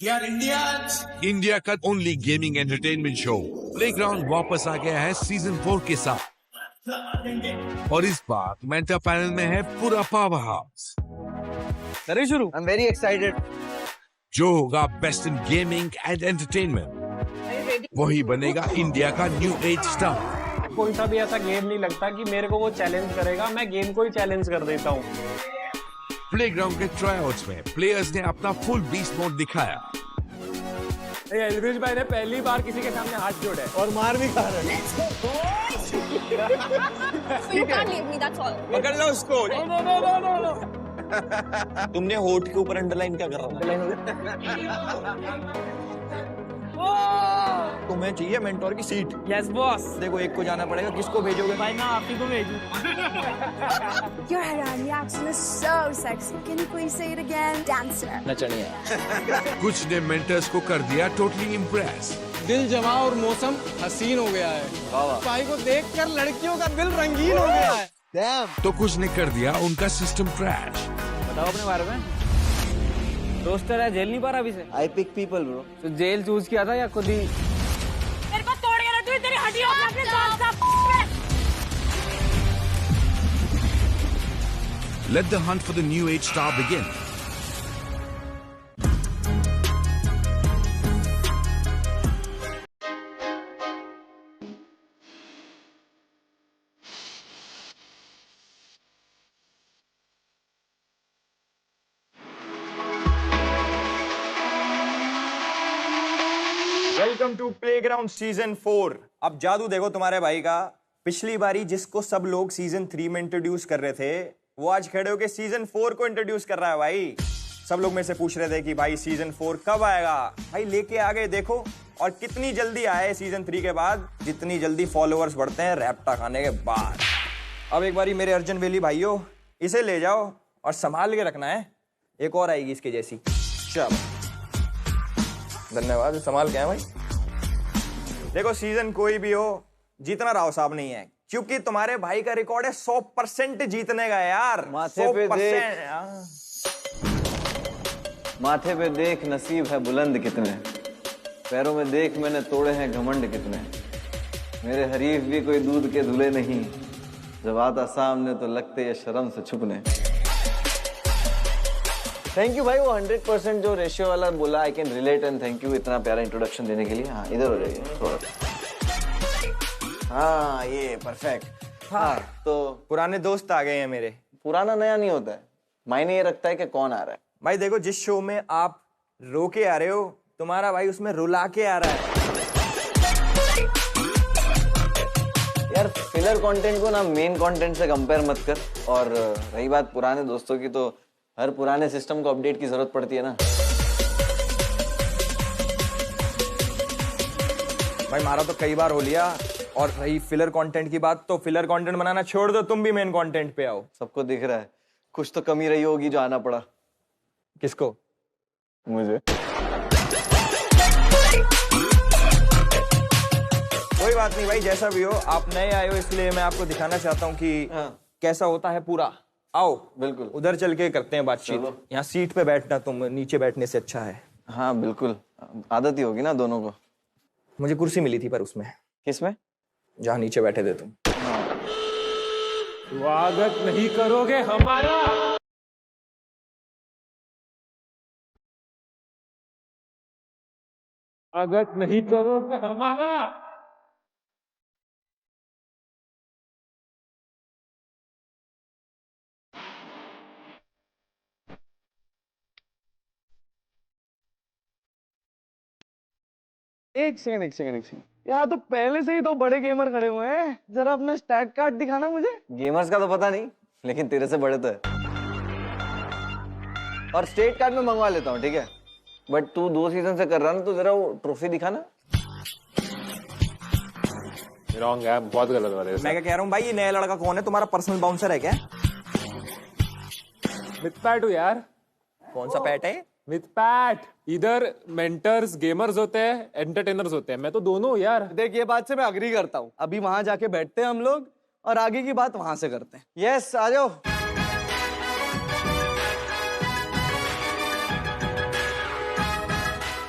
India का only gaming entertainment show playground वापस आ गया है सीजन 4 के साथ और इस बार मेंटर पैनल में है पूरा पावर हाउस। करें शुरू। I'm very excited. जो होगा best in gaming and entertainment वही बनेगा इंडिया का न्यू एज स्टार। कोई सा भी ऐसा गेम नहीं लगता कि मेरे को वो चैलेंज करेगा, मैं गेम को ही चैलेंज कर देता हूँ। प्लेग्राउंड के ट्रायआउट्स में प्लेयर्स ने अपना फुल बीस्ट मोड दिखाया। एलविश भाई ने पहली बार किसी के सामने हाथ जोड़ा है और मार भी खा रहे हैं। You can't leave me, that's all. पकड़ लो उसको। No. तुमने होठ के ऊपर अंडरलाइन क्या कर रहा था? तुम्हें चाहिए मेंटोर की सीट। Yes boss. देखो एक को जाना पड़ेगा, किसको भेजोगे? भाई मैं आप ही को भेजूं। Your Haran reaction is so sexy. Can you please say it again? Dancer. नचनिया। कुछ ने मेंटर्स को कर दिया टोटली इम्प्रेस। दिल जमा और मौसम हसीन हो गया है। भाई को देखकर लड़कियों का दिल रंगीन हो गया है। Damn. तो कुछ ने कर दिया उनका सिस्टम क्रैश। बताओ अपने बारे में। रोस्टर है, जेल नहीं पा रहा अभी से। I pick people, bro. तो जेल चूज किया था या खुद ही? मेरे को तोड़ के रख, तेरी हड्डियों में अपने दांत साफ। Let the hunt for the new age star begin. Welcome to playground season 4। अब जादू देखो तुम्हारे भाई का। पिछली बारी जिसको सब लोग सीजन 3 में इंट्रोड्यूस कर रहे थे, वो आज खड़े होके सीजन 4 को इंट्रोड्यूस कर रहा है। भाई सब लोग मेरे से पूछ रहे थे कि भाई सीजन 4 कब आएगा। भाई लेके आ गए देखो, और कितनी जल्दी आए सीजन 3 के बाद, जितनी जल्दी फॉलोअर्स बढ़ते हैं रैप्टा खाने के बाद। अब एक बारी मेरे अर्जुन वेली भाइयों, इसे ले जाओ और संभाल के रखना है, एक और आएगी इसके जैसी। चलो धन्यवाद, संभाल के आए भाई। देखो सीजन कोई भी हो, जीतना राव साहब नहीं है, क्योंकि तुम्हारे भाई का रिकॉर्ड है 100% जीतने का यार। माथे पे 100%। माथे पे देख नसीब है बुलंद कितने, पैरों में देख मैंने तोड़े हैं घमंड कितने, मेरे हरीफ भी कोई दूध के धुले नहीं, जब आता सामने तो लगते ये शर्म से छुपने। थैंक यू भाई, वो 100% जो रेशियो वाला बोला, I can relate and thank you इतना प्यारा इंट्रोडक्शन देने के लिए। हाँ इधर हो जाइए थोड़ा। हाँ ये परफेक्ट। हाँ तो पुराने दोस्त आ गए हैं मेरे। पुराना नया नहीं होता है, मायने ये रखता है कि कौन आ रहा है। भाई देखो जिस शो में आप रो के आ रहे हो, तुम्हारा भाई उसमें रुला के आ रहा है। यार फिलर कंटेंट को ना मेन कंटेंट से कंपेयर मत कर। और रही बात पुराने दोस्तों की, तो हर पुराने सिस्टम को अपडेट की जरूरत पड़ती है ना। भाई मारा तो कई बार हो लिया, और रही फिलर कंटेंट की बात, तो फिलर कंटेंट बनाना छोड़ दो, तुम भी मेन कंटेंट पे आओ। सबको दिख रहा है कुछ तो कमी रही होगी जो आना पड़ा। किसको? मुझे। कोई बात नहीं भाई, जैसा भी हो, आप नए आए हो इसलिए मैं आपको दिखाना चाहता हूँ कि कैसा होता है पूरा। आओ बिल्कुल, उधर चल के करते हैं बातचीत। चलो। यहाँ सीट पे बैठना तुम नीचे बैठने से अच्छा है। हाँ बिल्कुल, आदत ही होगी ना दोनों को। मुझे कुर्सी मिली थी पर उसमें, किसमें? जहाँ नीचे बैठे थे तुम। स्वागत नहीं करोगे हमारा? स्वागत नहीं करोगे हमारा? एक सेकंड। यहाँ तो पहले से ही तो बड़े गेमर खड़े हुए हैं, जरा अपना स्टैट कार्ड दिखाना मुझे। गेमर्स का तो पता नहीं, लेकिन तेरे से बड़े तो है। और स्टेट कार्ड में मंगवा लेता हूँ, ठीक है, बट तू 2 सीजन से कर रहा ना, तो जरा वो ट्रॉफी दिखाना। रॉन्ग है, बहुत गलत हो रहा है। मैं क्या कह रहा हूँ भाई, ये नया लड़का कौन है? तुम्हारा पर्सनल बाउंसर है क्या? मिथपैट हो यार। कौन सा पैट है? मिथपैट। इधर मेंटर्स गेमर्स होते हैं, एंटरटेनर्स होते हैं, मैं तो दोनों हूँ यार। देख ये बात से मैं अग्री करता हूँ। अभी वहां जाके बैठते हैं हम लोग और आगे की बात वहां से करते हैं। यस आ जाओ।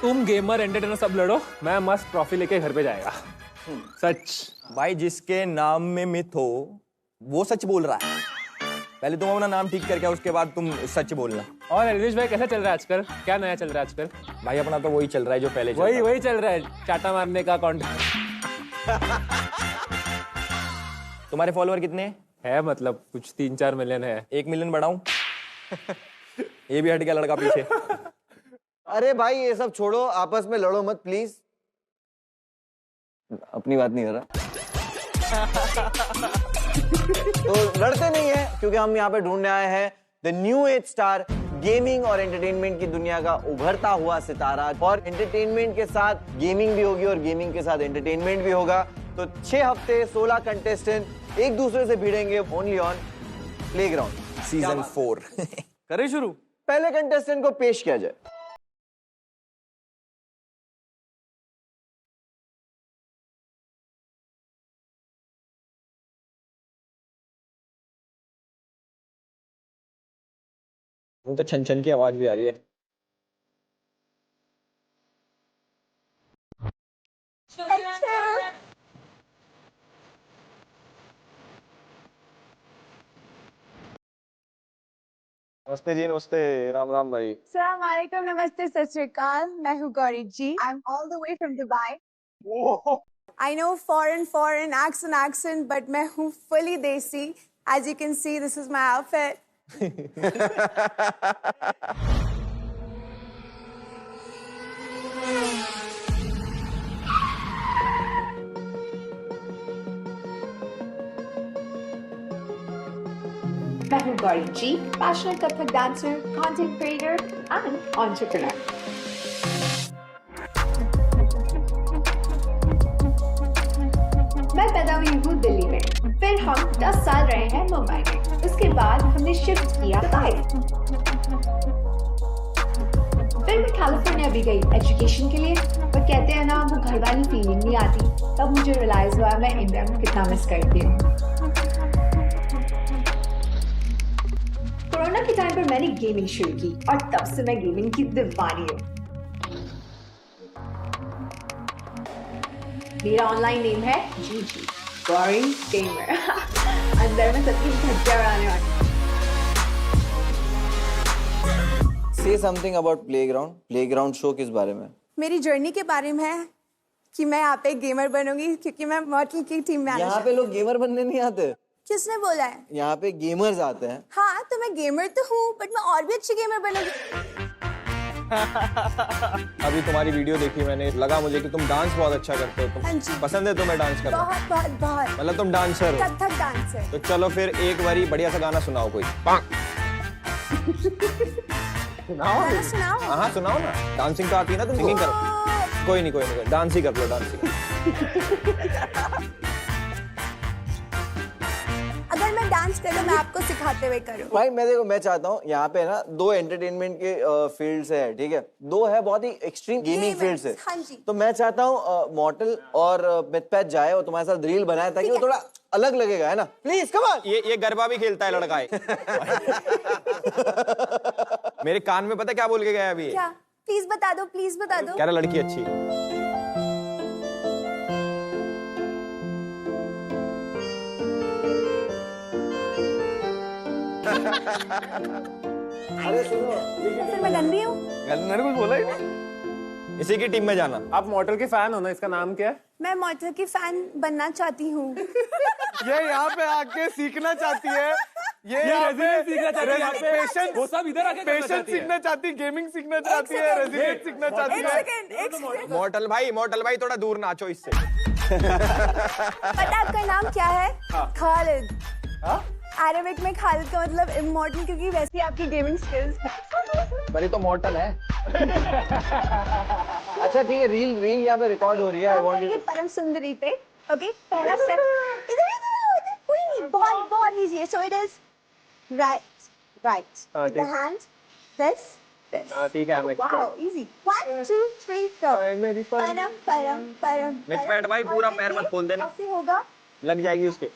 तुम गेमर एंटरटेनर सब लड़ो, मैं मस्त ट्रॉफी लेके घर पे जाएगा। सच। भाई जिसके नाम में मिथ हो वो सच बोल रहा है। पहले तुम अपना नाम ठीक करके उसके बाद तुम सच बोलना। और रजनीश भाई कैसा चल रहा है आजकल? क्या नया चल रहा है आजकल? भाई अपना तो वही चल रहा है जो पहले वही चल रहा है, चाटा मारने का कंटेंट। तुम्हारे फॉलोअर कितने है? मतलब कुछ 3-4 मिलियन है। 1 मिलियन बढ़ाऊं? ये भी हट गया लड़का पीछे। अरे भाई ये सब छोड़ो, आपस में लड़ो मत प्लीज। अपनी बात नहीं कर रहा। तो लड़ते नहीं है क्योंकि हम यहाँ पे ढूंढने आए हैं the new age star, gaming और एंटरटेनमेंट की दुनिया का उभरता हुआ सितारा। और एंटरटेनमेंट के साथ गेमिंग भी होगी और गेमिंग के साथ एंटरटेनमेंट भी होगा। तो 6 हफ्ते 16 कंटेस्टेंट एक दूसरे से भिड़ेंगे ओनली ऑन प्लेग्राउंड सीजन 4। करें शुरू? पहले कंटेस्टेंट को पेश किया जाए। तो छन छन की आवाज भी आ रही है। नमस्ते जी, नमस्ते। राम राम भाई। अस्सलाम वालेकुम, नमस्ते, सत श्री अकाल। मैं हूँ गौरी जी। I'm all the way from Dubai. I know foreign accent, but मैं हूँ fully desi. As you can see, this is my outfit. मैं हूँ गौरी जी, passionate Kathak dancer, content creator and entrepreneur. मैं पैदा हुई हूँ दिल्ली में, फिर हम 10 साल रहे हैं मुंबई में, उसके बाद हमने शिफ्ट किया दुबई। फिर मैं कैलिफोर्निया भी गई एजुकेशन के लिए, पर कहते हैं ना वो घर वाली फीलिंग नहीं आती। तब मुझे रियलाइज हुआ मैं इंडिया में कितना मिस करती हूँ। कोरोना के टाइम पर मैंने गेमिंग शुरू की और तब से मैं गेमिंग की दीवानी हूँ। मेरा ऑनलाइन नेम है जीजी, गौरी गेमर। अंदर में सबकी धज्जियां उड़ाने वाली। से something about playground. Playground show किस बारे में? मेरी जर्नी के बारे में है कि मैं यहाँ पे गेमर बनूंगी क्योंकि मैं मॉडल की टीम में आना यहाँ पे लोग गेमर बनने नहीं आते। किसने बोला है? यहाँ पे गेमर्स आते हैं। हाँ तो मैं गेमर तो हूँ, बट मैं और भी अच्छी गेमर बनूंगी। अभी तुम्हारी वीडियो देखी मैंने, लगा मुझे कि तुम डांस बहुत अच्छा करते हो। हाँ तुम जी। पसंद है तुम्हें डांस करना? बहुत बहुत बहुत। मतलब तुम डांसर हो? कथक डांसर। तो चलो फिर एक बारी बढ़िया सा गाना सुनाओ कोई। सुनाओ। गाना सुनाओ। हाँ सुनाओ ना, डांसिंग तो आती है ना, तुम सिंगिंग करो। कोई नहीं, डांस ही कर लो, डांस ही। अगर मैं डांस करूँ मैं आपको सिखाते हुए करूँ। भाई मैं चाहता हूँ यहाँ पे ना 2 एंटरटेनमेंट के फील्ड्स है, ठीक है? 2 है बहुत ही एक्सट्रीम गेमिंग फील्ड्स है। हाँ जी। तो मैं चाहता हूँ मॉडल और मिथपैच जाए और तुम्हारे साथ रील बनाए ताकि वो थोड़ा अलग लगेगा, है ना? Please come on. ये गरबा भी खेलता है लड़का है। मेरे कान में पता क्या बोल के गया अभी? क्या? प्लीज बता दो, प्लीज बता दो। कह रहा लड़की अच्छी है। अरे सुनो, तो फिर मैं गंदी हूँ? मैंने कुछ बोला ही नहीं। इसी की टीम में जाना। आप मॉडल के फैन हो ना? इसका नाम क्या है? मैं मॉडल की फैन बनना चाहती हूँ। ये यहाँ पे आके सीखना चाहती है। ये रेजिडेंट सीखना चाहती है। पेशेंस, वो सब इधर आके पेशेंस सीखना चाहती है, गेमिंग सीखना चाहती है, रेजिडेंट सीखना चाहती है। एक सेकंड। मॉडल भाई थोड़ा दूर नाचो इससे। पता आपका नाम क्या है? खालिद। अरबिक में खालिद का मतलब इमॉर्टल, क्योंकि वैसे आपकी गेमिंग स्किल्स। मेरी तो मॉडल है। अच्छा ठीक है, रील यहाँ पे रिकॉर्ड हो रही है। I want you. परम सुंदरी पे। ओके, पहला स्टेप इधर कोई नहीं, बहुत बहुत इजी है। So it is right the hand this ठीक है, वाओ इजी 1 2 3 गो। परम मिथपैट भाई पूरा पैर मत खोल देना, ऐसे होगा, लग जाएगी उसके।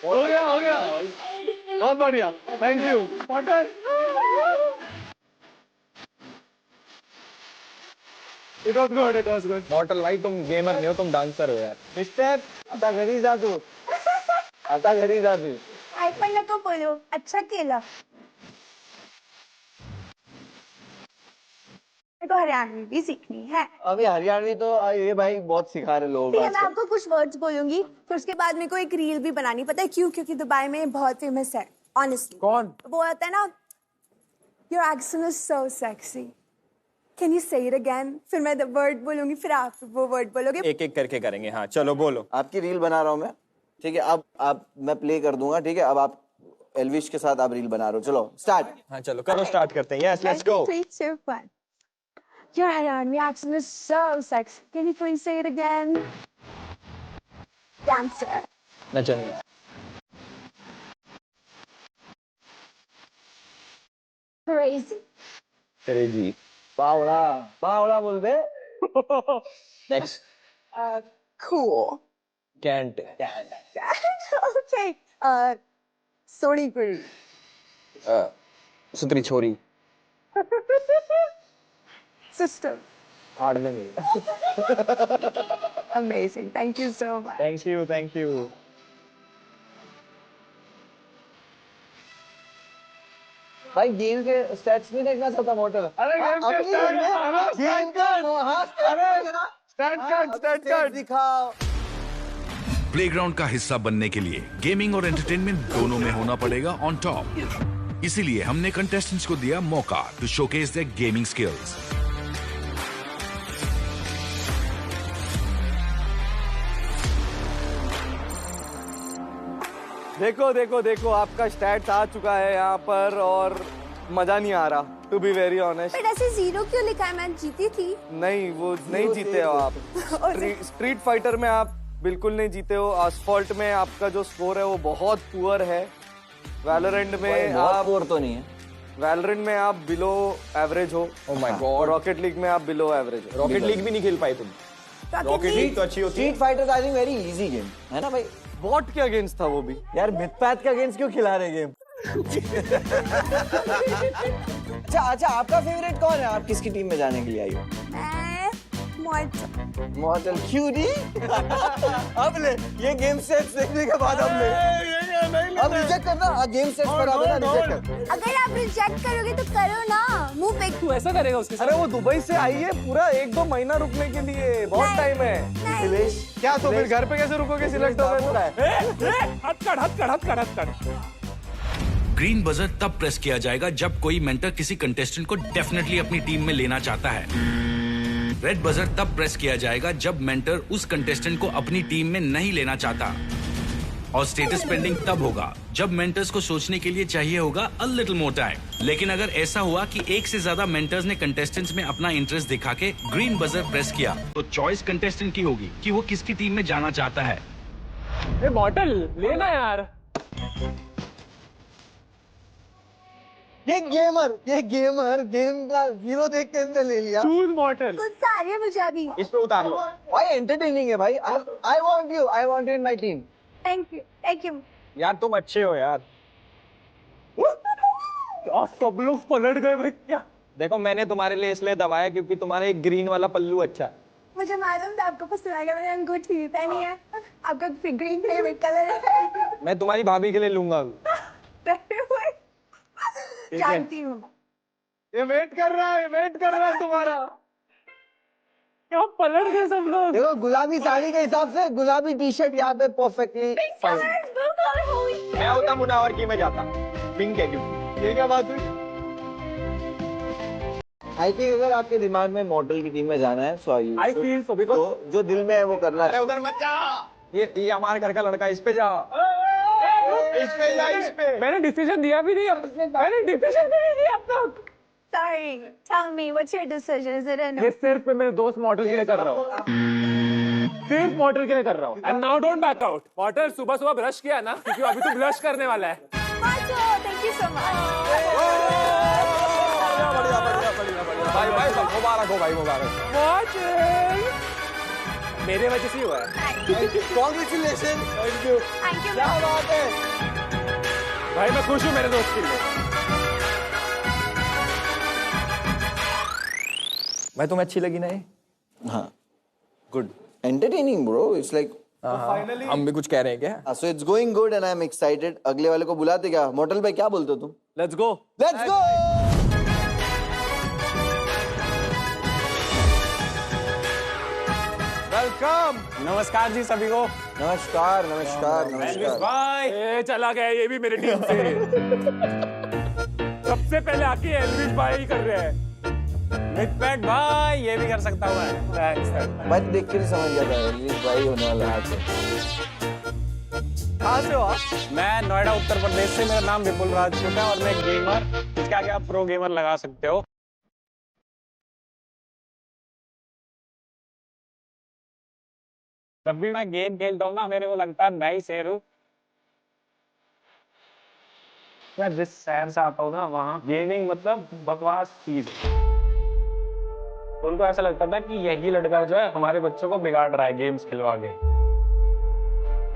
हो गया बहुत बढ़िया thank you model it was good model भाई तुम गेमर नहीं हो तुम डांसर हो यार मिस्टर आता घरी जा तू आईफोन नको बोलो अच्छा केला तो हरियाणवी भी सीखनी है अभी हरियाणवी तो ये भाई बहुत सिखा रहे लोग ठीक है मैं आपको कुछ वर्ड्स बोलूंगी फिर उसके बाद मेरे को एक रील भी बनानी पता है क्यों क्योंकि दुबई में बहुत फेमस है ऑनेस्टली कौन वो आता है ना your accent is so sexy can you से इट अगेन फिर मैं वर्ड बोलूंगी फिर आप वो वर्ड बोलोगे एक एक करके करेंगे हाँ चलो बोलो आपकी रील बना रहा हूँ मैं ठीक है अब आप मैं प्ले कर दूंगा ठीक है अब आप एल्विश के साथ आप रील बना रहे हो चलो स्टार्ट हाँ चलो करो स्टार्ट करते हैं yes let's go 3, 2, 1 Your Hariyanvi accent is so sexy. Can you please say it again? Dancer. नचन Crazy. तेरे जी बावड़ा बोल दे next Cool. Can't Okay. Sorry, girl. सुतरी छोरी Sister. हार्ड में नहीं Amazing. Thank you so much. Thank you भाई गेम के स्टैट्स नहीं देखना चाहता मोटर अरे गेम का स्टार्ट कर दिखाओ प्लेग्राउंड का हिस्सा बनने के लिए गेमिंग और एंटरटेनमेंट दोनों में होना पड़ेगा ऑन टॉप इसीलिए हमने कंटेस्टेंट्स को दिया मौका to showcase their gaming skills देखो आपका स्टैट्स आ चुका है यहाँ पर और मजा नहीं आ रहा to be very honest But ऐसे जीरो क्यों लिखा है? मैं जीती थी. नहीं वो नहीं जीते हो आप स्ट्रीट फाइटर में आप बिल्कुल नहीं जीते हो आसफॉल्ट में आपका जो स्कोर है वो बहुत पुअर है वैलोरेंट में आप पुअर तो नहीं है वैलोरेंट में आप बिलो एवरेज हो oh my God rocket league में आप बिलो एवरेज हो रॉकेट लीग भी नहीं खेल पाए तुम रॉकेट लीग तो अच्छी होती है street fighter I think very easy game है ना भाई बॉट के अगेंस्ट था वो भी यार मिथपैथ के अगेंस्ट क्यों खिला रहे गेम अच्छा आपका फेवरेट कौन है आप किसकी टीम में जाने के लिए आई हो मॉडल क्यूटी अब ले ये गेम सेट्स देखने के बाद अब ले अब रिजेक्ट करना गेम सेट्स पर अब ना रिजेक्ट कर अगर आप रिजेक्ट करोगे तो करो ना मुंह पे तू ऐसा करेगा उसके साथ अरे वो दुबई से आई है पूरा 1-2 महीना रुकने के लिए बहुत टाइम है अखिलेश क्या तो फिर घर पे कैसे रुकोगे सिलेक्ट हो गए हटकर ग्रीन बजर तब प्रेस किया जाएगा जब कोई मेंटर किसी कंटेस्टेंट को डेफिनेटली अपनी टीम में लेना चाहता है रेड बजर तब प्रेस किया जाएगा जब मेंटर उस कंटेस्टेंट को अपनी टीम में नहीं लेना चाहता और स्टेटस पेंडिंग तब होगा जब मेंटर्स को सोचने के लिए चाहिए होगा अ लिटिल मोर टाइम लेकिन अगर ऐसा हुआ कि एक से ज्यादा मेंटर्स ने कंटेस्टेंट्स में अपना इंटरेस्ट दिखा के ग्रीन बजर प्रेस किया तो चॉइस कंटेस्टेंट की होगी कि वो किसकी टीम में जाना चाहता है बॉटल लेना यार ये गेमर गेम का हीरो देख के इसने ले लिया चूज मॉडल गुस्सा आ रही है मुझे अभी. इस पे उतार लो भाई एंटरटेनिंग है भाई I want you in my team Thank you. यार तुम अच्छे हो यार सब लोग पलट गए भाई क्या देखो मैंने तुम्हारे लिए इसलिए दबाया क्योंकि तुम्हारा एक ग्रीन वाला पल्लू अच्छा है मुझे मालूम था आपको पसंद आएगा मैंने अंगूठी पहनी है आपका ग्रीन फेवरेट कलर है मैं तुम्हारी भाभी के लिए लूंगा जानती हूँ. ये वेट कर रहा है तुम्हारा क्या पलट गए सब लोग देखो गुलाबी साड़ी के हिसाब से गुलाबी टी शर्ट यहाँ पे परफेक्टली मैं होता मुनावर की में जाता पिंक है क्योंकि ये क्या बात हुई आई थिंक अगर आपके दिमाग में मॉडल की टीम में जाना है सो आई फील सो तो जो दिल में है वो करना अरे है उधर मत जा ये हमारे घर का लड़का इस पे जा इस पे मैंने डिसीजन दिया भी नहीं अब तक Sorry. Tell me, what's your decision? Is it a no? ये सिर्फ मैं मेरे दोस्त मॉडल के लिए कर रहा हूँ सिर्फ मॉडल के लिए कर रहा हूँ and now don't back out model सुबह ब्रश किया ना क्योंकि अभी तो ब्लश करने वाला है Macho, thank you so much. बढ़िया भाई मुबारक हो भाई मुबारक मॉडल मेरे वजह से ही हुआ है congratulation. Thank you. Thank you. क्या बात है। भाई मैं खुश हूँ मेरे दोस्त के लिए। मैं तुम्हें अच्छी लगी ना ये? हाँ good entertaining bro it's like finally हम भी कुछ कह रहे हैं क्या? So it's going good and I am excited. अगले वाले को बुलाते क्या? मोटल भाई क्या बोलते हो तुम? Let's go. Let's go. Welcome. नमस्कार जी सभी को। नमस्कार नमस्कार नमस्कार। भाई ए, चला गया ये भी मेरी टीम से। सबसे पहले आके एल्विश भाई ही कर रहे हैं। मिथपैक भाई ये भी कर सकता हूँ मैं। थैंक्स। भाई देख के नहीं समझ गया था एल्विश भाई होने वाला है आज। कहाँ से हो आप? मैं नोएडा उत्तर प्रदेश से, मेरा नाम विपुल राजपूत है और मैं एक गेमर, इसके आगे आप प्रो गेमर लगा सकते हो। जब भी मैं गेम खेलता हूँ ना मेरे को लगता है मैं ही शेर हूँ। मैं जिस शहर से आता हूँ ना वहाँ गेमिंग मतलब बकवास चीज है। उनको ऐसा लगता था कि यही लड़का जो है हमारे बच्चों को बिगाड़ रहा है गेम्स खिलवा के।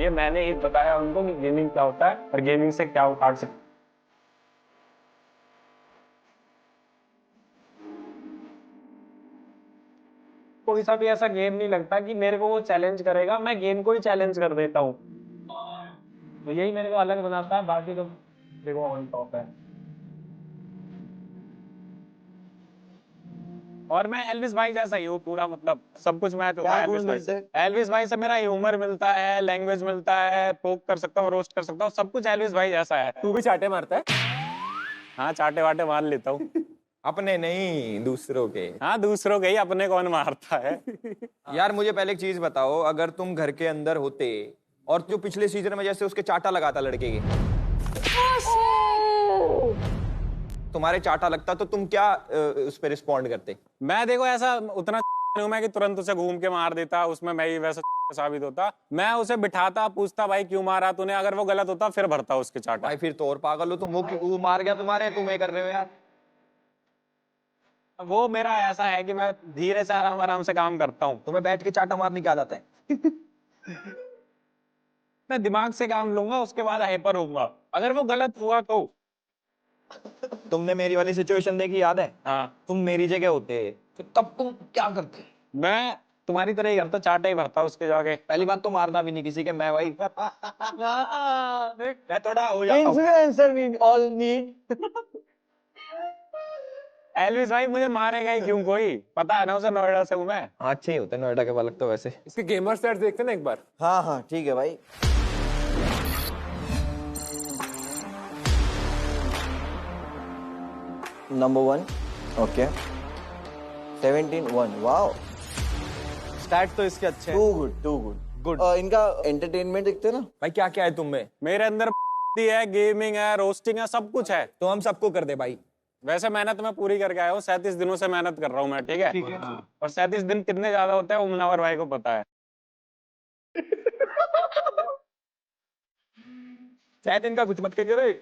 ये मैंने ही बताया उनको कि गेमिंग क्या होता है और गेमिंग से क्या उखाड़ सकते। कोई सा भी ऐसा गेम नहीं लगता कि मेरे को वो चैलेंज करेगा, मैं गेम को ही चैलेंज कर देता हूँ। तो यही मेरे को अलग बनाता है, बाकी तो देखो ऑन टॉप है। और मैं एल्विस भाई जैसा ही हूँ पूरा, मतलब सब कुछ मैं तो एल्विस भाई से मेरा ह्यूमर मिलता है, लैंग्वेज मिलता है, पोक कर सकता हूँ, रोस्ट कर सकता हूँ, सब कुछ एल्विस भाई जैसा है। तू भी चाटे मारता है? हाँ चाटे वाटे मार लेता हूँ। अपने नहीं दूसरों के। हाँ दूसरों के ही, अपने कौन मारता है। यार मुझे पहले एक चीज बताओ, अगर तुम घर के अंदर होते और जो पिछले सीजन में जैसे उसके चाटा लगाता लड़के के, तुम्हारे चाटा लगता तो तुम क्या उस पर रिस्पॉन्ड करते? मैं देखो ऐसा उतना हूं मैं कि तुरंत उसे घूम के मार देता, उसमें मैं ही वैसा साबित होता। मैं उसे बिठाता, पूछता भाई क्यों मारा तूने, अगर वो गलत होता फिर भरता उसके चाटा। भाई फिर तो और पागल हो तुम। वो मार गया तुम्हारे, तुम ये कर रहे हो यार। वो मेरा ऐसा है कि मैं धीरे से आराम आराम से काम करता हूँ। तुम्हें बैठ के चाटा मारने क्या आता है? मैं दिमाग से काम लूंगा, उसके बाद हाइपर होऊंगा। अगर वो गलत हुआ तो तुमने मेरी वाली सिचुएशन देखी, याद है? हाँ तुम मेरी जगह होते तो तब तुम क्या करते? मैं तुम्हारी तरह ही करता, चाटा ही भरता उसके जाके। पहली बात तो मारना भी नहीं किसी के, मैं भाई मैं थोड़ा हो जाता हूं। एल्विस भाई मुझे मारेगा ही क्यों कोई, पता है ना उसे नोएडा से हूँ मैं। अच्छे ही होते नोएडा के बालक तो वैसे। इसके गेमर स्टैट्स देखते ना एक बार। हाँ हाँ ठीक है भाई। नंबर 1 ओके 17-1 वाओ स्टैट तो इसके अच्छे हैं। Too good Good. इनका एंटरटेनमेंट देखते हैं ना भाई क्या क्या है तुम में? मेरे अंदर है, गेमिंग है, रोस्टिंग है, सब कुछ है। तो हम सबको कर दे भाई। वैसे मेहनत मैं पूरी करके आया हूँ, 37 दिनों से मेहनत कर रहा हूँ मैं, ठीक है? और 37 दिन कितने ज्यादा होते हैं वो मुनावर भाई को पता है। शायद इनका कुछ मत करिए रे।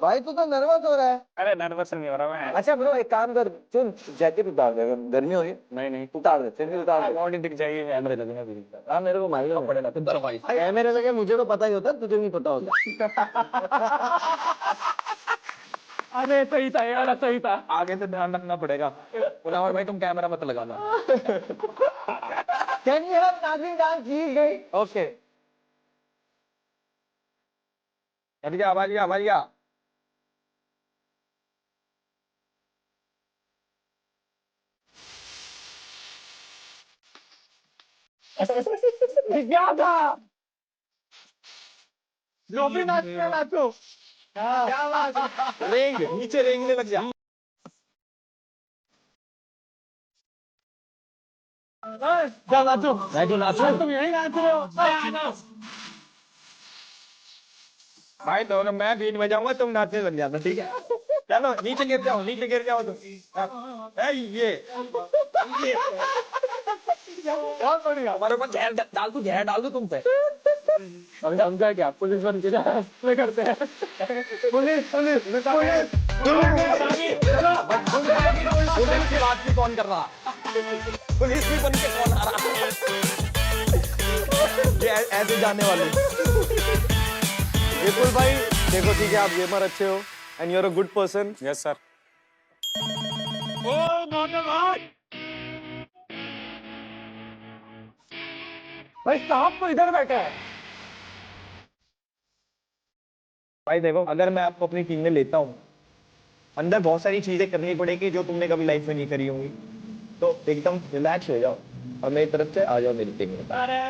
भाई तू तो नर्वस हो रहा है। अरे नर्वस नहीं हो रहा मैं। अच्छा ब्रो एक काम कर, चल जैकेट उतार दे, अगर गर्मी हो रही है नहीं नहीं उतार दे, फिर भी उतार दे। बॉडी दिख जाएगी, कैमरे लगेगा भी। हाँ मेरे को मालूम पड़ेगा तो भाई कैमरे लगे, मुझे तो पता ही होता, तुझे नहीं पता होता। अरे सही था यार, सही था। आगे से ध्यान रखना पड़ेगा। मुनावर भाई तुम कैमरा मत लगाना। कैन यू हैव नागिन डांस जी? ओके आवाज आ। क्या था? जो भी नाचते नाचो। क्या बात है? रेंग नीचे रेंगने लग जा। क्या नाचो? तुम यही नाच रहे हो? भाई दोनों मैं बीट बजाऊंगा, तुम नाचने लग जाना, ठीक है? चलो नीचे गिर जाओ तुम। ये बहुत बढ़िया। हमारे ऊपर जहर डाल दो तुम पे। अभी हम क्या पुलिस बन के करते हैं। पुलिस पुलिस की बात भी कौन कर रहा? पुलिस भी बन के कौन आ रहा? ये ऐसे जाने वाले। विपुल भाई देखो ठीक है, आप गेमर अच्छे हो and you are a good person. Yes sir. भाई साहब तो इधर बैठा है। भाई देखो, अगर मैं आपको अपनी टीम में लेता हूँ, अंदर बहुत सारी चीजें करनी पड़ेगी जो तुमने कभी लाइफ में नहीं करी होंगी, तो एकदम रिलैक्स हो जाओ और मेरी तरफ से आ जाओ मेरी टीम में। अरे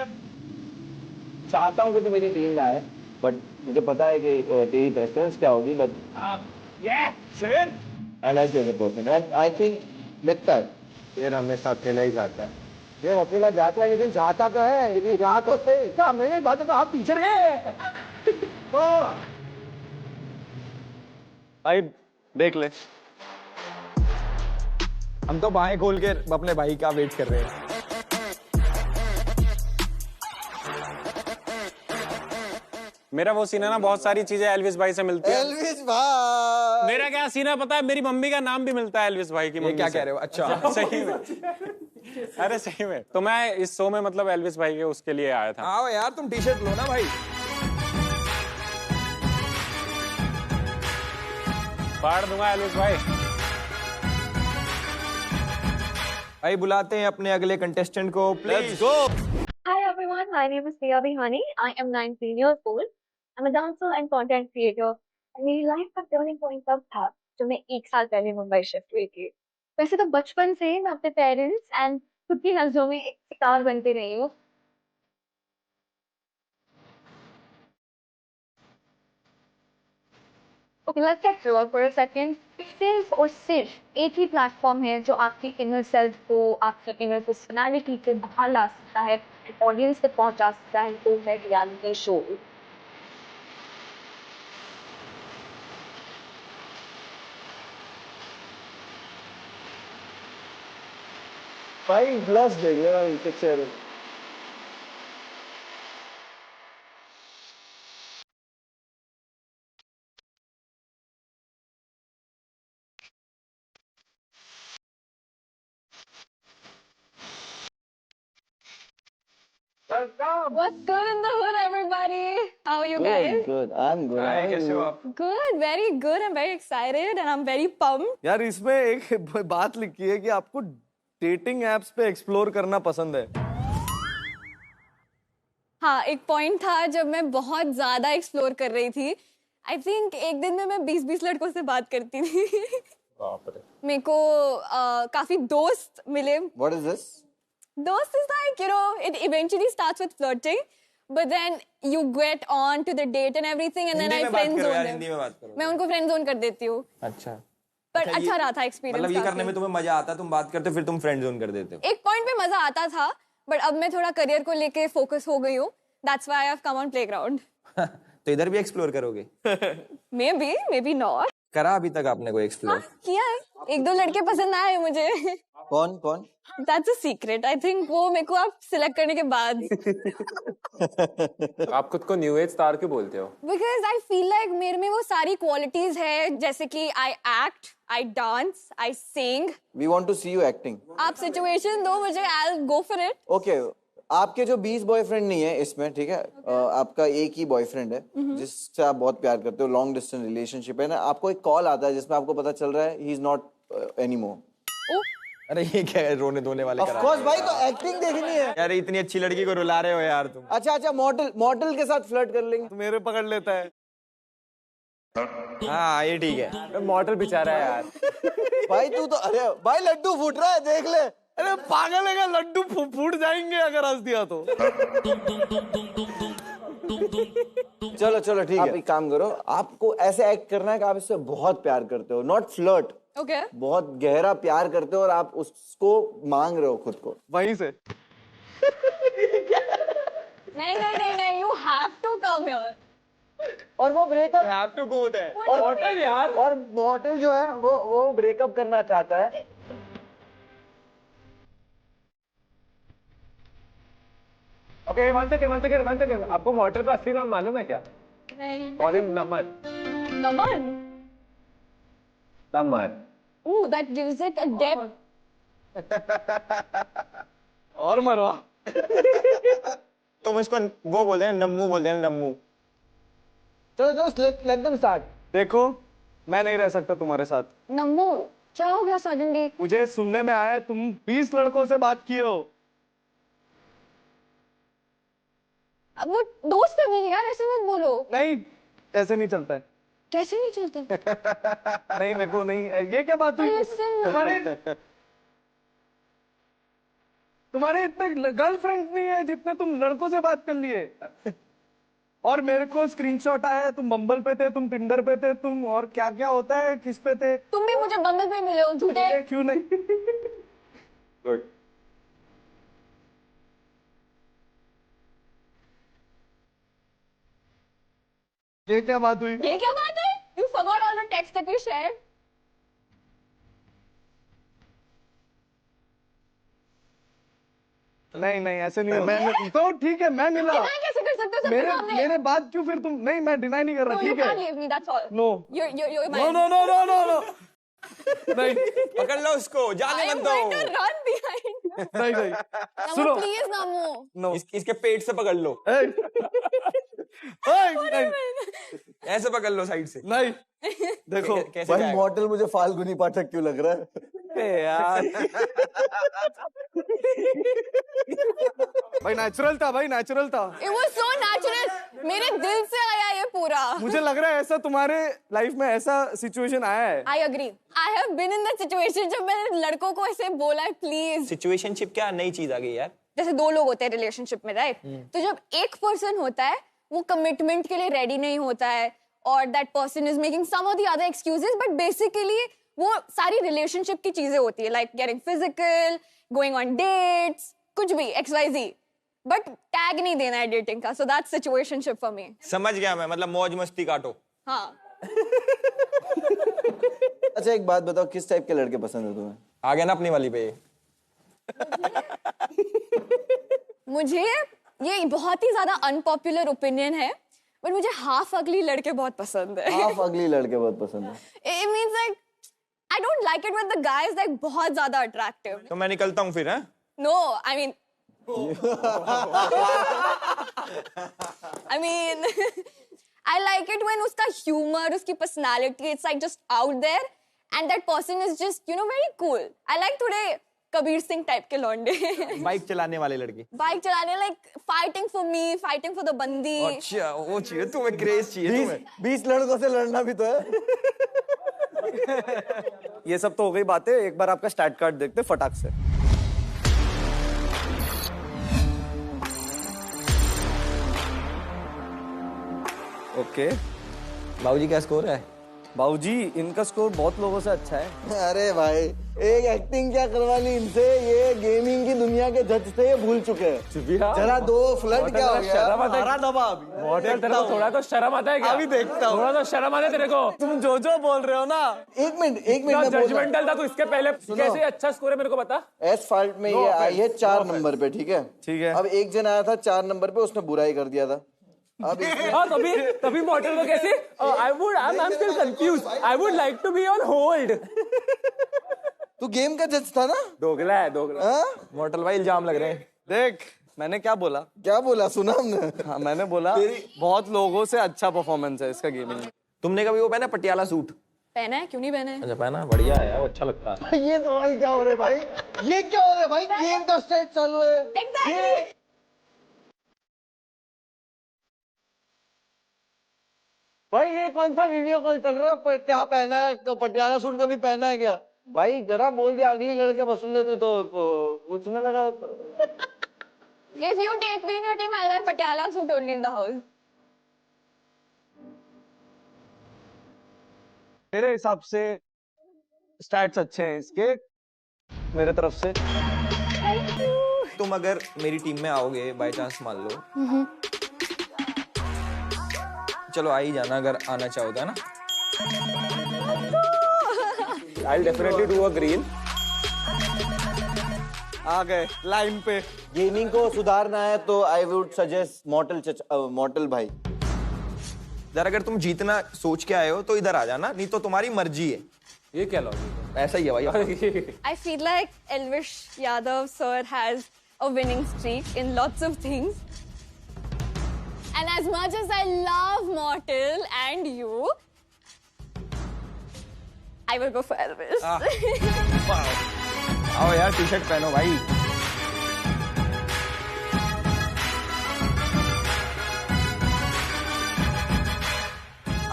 चाहता हूँ कि तू मेरी टीम में आए, बट मुझे पता है कि तेरी प्रेफरेंस क्या होगी, बट आई थिंक लगता है ये हमेशा अकेला ही जाता है। ये अकेला जाता है, लेकिन जाता तो है, लेकिन जहाँ तो से क्या मेरी बात तो आप पीछे रहे। भाई देख ले, हम तो बाहें खोल के अपने भाई का वेट कर रहे हैं। मेरा वो सीन है ना, बहुत सारी चीजें एल्विस भाई से मिलती है। एल्विस भाई, मेरा क्या सीन है पता है, मेरी मम्मी का नाम भी मिलता है एल्विस भाई की मम्मी क्या से। कह रहे हो? अच्छा सही में, अरे सही में। तो मैं इस शो में मतलब एल्विस भाई के उसके लिए आया था। आओ यार, तुम टी शर्ट लो ना भाई। फाड़ दूंगा एल्विस भाई। भाई बुलाते हैं अपने अगले कंटेस्टेंट को, please go. Hi everyone, my name is Priya Bihani. I am 19 years old. I'm a dancer and content creator. मेरी लाइफ का टर्निंग पॉइंट तब था जब मैं 1 साल पहले मुंबई शिफ्ट हुई थी। वैसे तो बचपन से ही मैं अपने पेरेंट्स एंड खुद की नजरों में एक स्टार बनते रही हूँ। Okay, let's get real for a second. सिर्फ और सिर्फ एक ही प्लेटफॉर्म है जो आपकी इनर सेल्फ को, आपकी इनर पर्सनालिटी से बाहर ला सकता है, ऑडियंस तक पहुंचा सकता है, तो है रियलिटी शो। भाई ग्लास देगा picture. What's good in the hood, everybody? How are you guys? Good, I'm good. हाय, कैसे हो आप? Good, very good. I'm very excited and I'm very pumped. यार इसमें एक बात लिखी है कि आपको डेटिंग एप्स पे एक्सप्लोर करना पसंद है। हाँ, एक पॉइंट था जब मैं बहुत ज्यादा एक्सप्लोर कर रही थी। आई थिंक एक दिन में मैं 20-20 लड़कों से बात करती थी। मेरे को काफी दोस्त मिले। What is this? Dost is like, you know, it eventually starts with flirting, but then you get on to the date and everything, and then Hindi I में बात friend करो यार, zone हिंदी them. में बात करो। मैं उनको फ्रेंड जोन कर देती हूँ। अच्छा, पर अच्छा, अच्छा रहा था एक्सपीरियंस। मतलब ये करने में तुम्हें मजा आता है, तुम बात करते हो फिर तुम फ्रेंड जोन कर देते हो। एक पॉइंट पे मजा आता था, बट अब मैं थोड़ा करियर को लेके फोकस हो गई हूँ। That's why I've come on playground. तो इधर भी एक्सप्लोर करोगे? Maybe not. करा अभी तक आपने कोई एक्सप्लोर? किया है, 1-2 लड़के पसंद आए मुझे। कौन? That's a secret. I think वो मेरे को आप सिलेक्ट करने के बाद। आप खुद को न्यू एज स्टार क्यों बोलते हो? Because I feel like मेरे में वो सारी क्वालिटीज है, जैसे कि I act, I dance, I sing. We want to see you acting. आप सिचुएशन दो मुझे, I'll go for it. Okay. आपके जो 20 बॉयफ्रेंड नहीं है इसमें, ठीक है? आपका एक ही बॉयफ्रेंड है जिससे आप बहुत प्यार करते हो, लॉन्ग डिस्टेंस रिलेशनशिप है ना, आपको एक कॉल आता है जिसमें आपको पता चल रहा है ही इज नॉट एनीमोर। अरे ये क्या है, रोने धोने वाले ऑफ कोर्स भाई, तो एक्टिंग देखनी है यार, इतनी अच्छी लड़की को रुला रहे हो यार तुम। अच्छा, मॉडल के साथ फ्लर्ट कर लेंगे। तो मेरे पकड़ लेता है। हाँ ये ठीक है। मॉडल बेचारा है यार। भाई तू तो, अरे भाई लड्डू फूट रहा है, देख ले। अरे पागल है क्या, लड्डू फूट जाएंगे अगर हंस दिया तो। चलो ठीक है, आप एक काम करो, आपको ऐसे एक्ट करना है कि आप इससे बहुत प्यार करते हो, नॉट फ्लर्ट। Okay. बहुत गहरा प्यार करते हो और आप उसको मांग रहे हो खुद को वहीं से। नहीं, you have to come here. और वो breakup have to go there. और मॉडल जो है वो ब्रेकअप करना चाहता है। Okay, one second. आपको मॉडल का असली नाम मालूम है क्या? नहीं। Call him Naman. Naman? Samar. Ooh, that gives it a depth. और मरवा। तुम इसको वो बोलते हैं, नम्मू बोलते हैं, नम्मू। चलो let them start। देखो मैं नहीं रह सकता तुम्हारे साथ। नम्मू, क्या हो गया suddenly? मुझे सुनने में आया तुम 20 लड़कों से बात किए हो। अब वो दोस्त है मेरी यार, ऐसे मत बोलो। नहीं, ऐसे नहीं चलता है। कैसे नहीं चलता? नहीं मेरे को नहीं, ये क्या बात हुई? तुम्हारे इतने गर्लफ्रेंड नहीं है जितने तुम लड़कों से बात कर लिए। और मेरे को स्क्रीनशॉट आया है, तुम बम्बल पे थे, तुम टिंडर पे थे, तुम और क्या क्या होता है, किस पे थे? तुम भी मुझे बम्बल पे मिले हो, झूठे। क्यों नहीं? गुड। ये क्या बात हुई? ये क्या बात है? You forgot all the texts that we shared. नहीं नहीं ऐसे नहीं होता। तो ठीक है मैं मिला। Deny कैसे कर सकते हो सबके सामने? मेरे बात क्यों फिर तुम? नहीं मैं डिनाई नहीं कर रहा, No, you ठीक है। can't leave me, that's all. No You're no mine. No no no no no नहीं पकड़ लो उसको, जाने I am मत दो। going to run behind you. नहीं नहीं Namu, सुनो please, Namu. नो इसके पेट से पकड़ लो, नहीं ऐसे पकड़ लो साइड से। नहीं देखो कैसे भाई जाएगा? मॉडल मुझे फाल्गुनी पाठक क्यों लग रहा है? यार भाई नेचुरल था, भाई नेचुरल था। It was so natural. मेरे दिल से आया ये पूरा। मुझे लग रहा है ऐसा तुम्हारे लाइफ में ऐसा सिचुएशन आया है। I agree. I have been in that situation जब मैंने लड़कों को ऐसे बोला है प्लीज। सिचुएशनशिप क्या नई चीज आ गई यार। जैसे दो लोग होते हैं रिलेशनशिप में, राइट? तो जब एक पर्सन होता है वो कमिटमेंट के लिए रेडी नहीं होता है और that person is making some of the other excuses, but basically वो सारी रिलेशनशिप की चीजें होती है, like getting physical, going on dates, कुछ भी XYZ, बट टैग नहीं देना है डेटिंग का। So that's situationship for me. समझ गया मैं, मतलब मौज मस्ती काटो। हाँ। अच्छा एक बात बताओ, किस टाइप के लड़के पसंद है तुम्हें? आ गया ना अपनी वाली पे। मुझे ये बहुत ही ज्यादा अनपॉपुलर ओपिनियन है, बट मुझे हाफ अगली लड़के बहुत पसंद है। हाफ अगली लड़के बहुत पसंद है। It means like I don't like it when the guy is like बहुत ज्यादा attractive. तो मैं निकलता हूँ फिर, हैं? No, I mean I like it when उसका humor, उसकी personality, it's like just out there, and that person is just, you know, very cool. I like थोड़े कबीर सिंह टाइप के लौंडे। बाइक चलाने वाले लड़के। बाइक चलाने, like fighting for me, fighting for the बंदी। अच्छा वो चाहिए तुम्हें, क्रेज चाहिए तुम्हें। 20 लड़कों से लड़ना भी तो है। ये सब तो हो गई बातें, एक बार आपका स्टैट कार्ड देखते फटाक से। ओके बाबूजी क्या स्कोर है? बाबूजी इनका स्कोर बहुत लोगों से अच्छा है। अरे भाई एक एक्टिंग क्या करवानी इनसे, ये गेमिंग की दुनिया के जज थे, ये भूल चुके हैं। जरा दो फ्लड क्या हो गया? हमारा दबा अभी। मॉडल तेरे को थोड़ा तो शर्म आता है क्या? अभी देखता हूँ। थोड़ा तो शर्म आता है तेरे को? तुम जो बोल रहे हो ना। एक मिनट जजमेंटल था तू, इसके पहले कैसे अच्छा स्कोर है मेरे को बता। एसफाल्ट में ये आई है 4 नंबर पे, ठीक है? ठीक है। अब एक जन आया था 4 नंबर पे, उसने बुराई कर दिया था। अब हाँ तभी मॉडल को कैसे? I'm still confused. I would like to be on hold. तू गेम का जज था ना? दोगला है दोगला। मॉडल भाई इल्जाम लग रहे हैं। देख मैंने क्या बोला? क्या बोला सुना हमने? हाँ मैंने बोला बहुत लोगों से अच्छा परफॉर्मेंस है इसका गेमिंग में। तुमने कभी वो पहना पटियाला सूट? पहना है, क्यों नहीं पहना है? अच्छा पहना, बढ़िया है यार, वो अच्छा लगता है। ये तो भाई क्या हो रहा है भाई? ये क्या हो रहा है भाई? गेम तो स्टेज चालू है। भाई ये कौन सा वीडियो कॉल चल रहा है? क्या पहना है? तो पटियाला सूट कभी पहना है क्या? भाई जरा बोल दिया आगे लड़के पसंद है तो पूछने लगा। If you take me to team, I'll wear Patiala suit only in the house. मेरे हिसाब से स्टैट्स अच्छे हैं इसके मेरे तरफ से। तुम अगर मेरी टीम में आओगे बाय चांस, मान लो, चलो आ ही जाना अगर आना चाहो तो, है ना? I'll definitely do a green. आ गए लाइन पे। गेमिंग को सुधारना है तो आई वुड सजेस्ट मॉडल भाई। जरा अगर तुम जीतना सोच के आए हो तो इधर आ जाना, नहीं तो तुम्हारी मर्जी है। ये क्या लॉजिक ऐसा ही है भाई। I feel like Elvish Yadav sir has a winning streak in lots of things. And as much as I love Mortal and you, I will go for Elvish. आओ यार टी शर्ट पहनो भाई।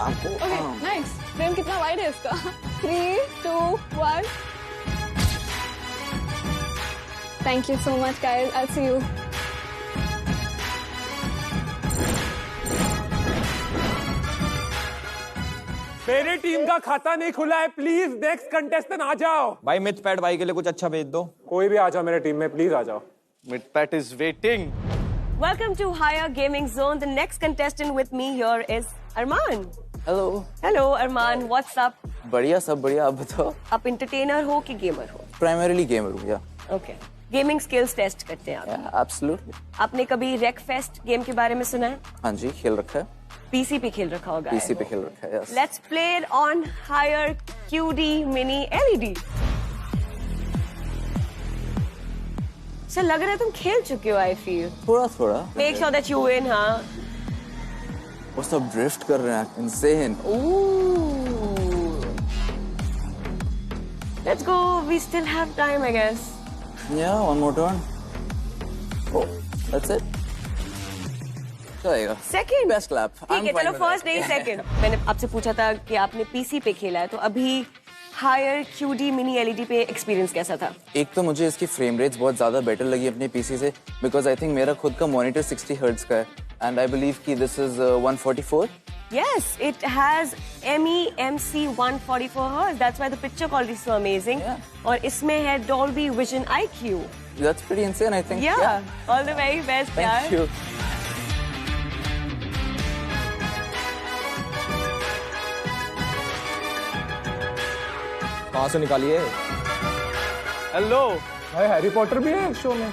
Okay, nice. Frame कितना wide है इसका? 3, 2, 1. Thank you so much, guys. I'll see you. मेरी team का खाता नहीं खुला है, प्लीज नेक्स्ट कंटेस्टेंट आ जाओ। भाई मिथ पैट भाई के लिए कुछ अच्छा भेज दो। कोई भी आ जाओ मेरे टीम में, प्लीज आ जाओ। Midpat is waiting. Welcome to Higher Gaming Zone. The next contestant with me here is Arman. Hello. Hello Arman, what's up? बढ़िया, सब बढ़िया, आप बताओ। आप entertainer हो कि gamer हो? Primarily gamer हूँ, yeah. Okay. Gaming skills test करते हैं आप। Yeah, absolutely. आपने कभी Wreckfest गेम के बारे में सुना है? हाँ जी, खेल रखा है। PC पे खेल रखा होगा। PC पे खेल रखा है, yes. Let's play it on Higher QD Mini LED. Sir लग रहा है तुम खेल चुके हो, I feel. थोड़ा। Make sure that you win, हाँ? वो सब ड्रिफ्ट कर रहे हैं, insane. Ooh. Let's go. We still have time, I guess. Yeah, one more turn. Oh, that's it. चलेगा। Second. Best clap. ठीक है, चलो फर्स्ट नहीं सेकंड। मैंने आपसे पूछा था कि आपने पीसी पे खेला है, तो अभी हायर QD मिनी LED पे एक्सपीरियंस कैसा था? एक तो मुझे इसकी फ्रेम रेट्स बहुत ज्यादा बेटर लगी अपने पीसी से, बिकॉज आई थिंक मेरा खुद का मॉनिटर 60 हर्ट्ज का है एंड आई बिलीव कि this is 144. Yes, it has MEMC 144 Hz. That's why the picture quality is so amazing. Yeah. और इसमें है Dolby Vision IQ. That's pretty insane, I think. Yeah. All the very best, Thank yaar. you. कहाँ से निकालिए? Hello भाई, Harry Potter भी है show में।